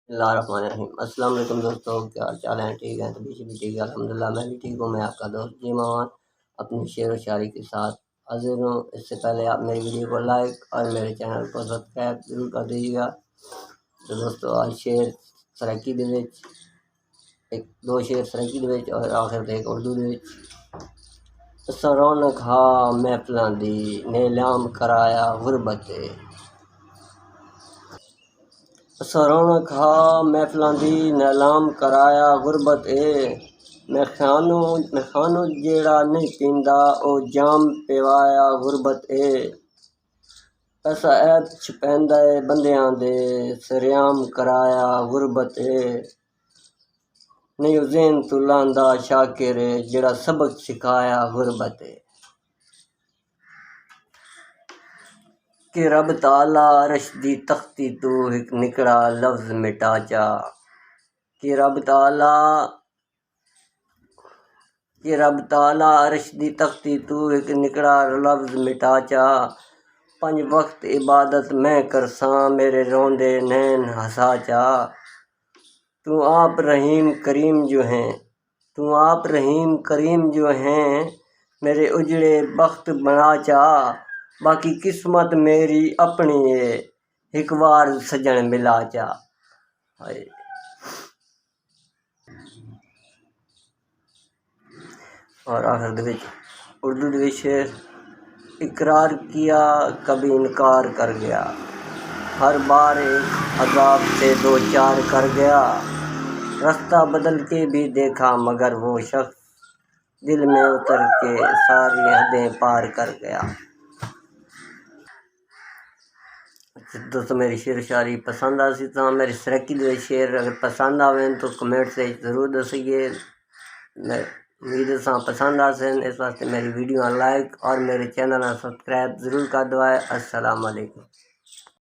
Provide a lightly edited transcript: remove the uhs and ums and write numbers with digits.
اللہ الرحمن الرحیم۔ السلام علیکم دوستوں، کیا حال چال ہیں؟ ٹھیک ہیں؟ تو بھی ٹھیک ہے الحمدللہ، میں بھی ٹھیک ہوں۔ میں آپ کا دوست جی مامان اپنی شعر و شاعری کے ساتھ حاضر ہوں۔ اس سے پہلے آپ میری ویڈیو کو لائک اور میرے چینل کو سبسکرائب ضرور کر دیجیے گا۔ تو دوستوں آج شعر سرائکی دے وچ دو شعر سرائکی دے وچ اور آخر تے ایک اردو دے وچ۔ اساں رونق ہا محفلاں دی نیلام کرایا غربت ہے۔ اساں رونق ہا محفلاں دی نیلام کرایا غربت اے۔ میں خانو جیڑا نہیں پیندا او جام پیوایا غربت اے۔ پیسہ عیب چھپیندا اے بندیاں دے سریام کرایا غربت اے۔ نہیں او ذہن تو لاندا شاکر اے جیڑا سبق سکھایا غربت اے۔ کہ رب تعالیٰ عرش دی تختی تو ایک نکڑا لفظ مٹا چا۔ کہ رب تعالیٰ عرش دی تختی تو ایک نکڑا لفظ مٹا چا۔ 5 وقت عبادت میں کرساں میرے روندے نین ہسا چا۔ تو آپ رحیم کریم جو ہیں میرے اجڑے بخت بنا چا۔ باقی قسمت میری اپنی ہے ایک وار سجن ملا چا۔ اور آخر اردو دے شعر۔ اقرار کیا کبھی انکار کر گیا، ہر بار ایک عذاب سے 2 4 کر گیا۔ رستہ بدل کے بھی دیکھا مگر وہ شخص دل میں اتر کے ساری حدیں پار کر گیا۔ دوستوں میری شعر و شاعری پسند آسی تو میری سرائکی دے شعر اگر پسند آویں تو کمنٹ سے ضرور دسیے۔ امید ہے پسند آسن، اس واسطے میری ویڈیو لائک اور میرے چینل سبسکرائب ضرور کر دو۔ السلام علیکم۔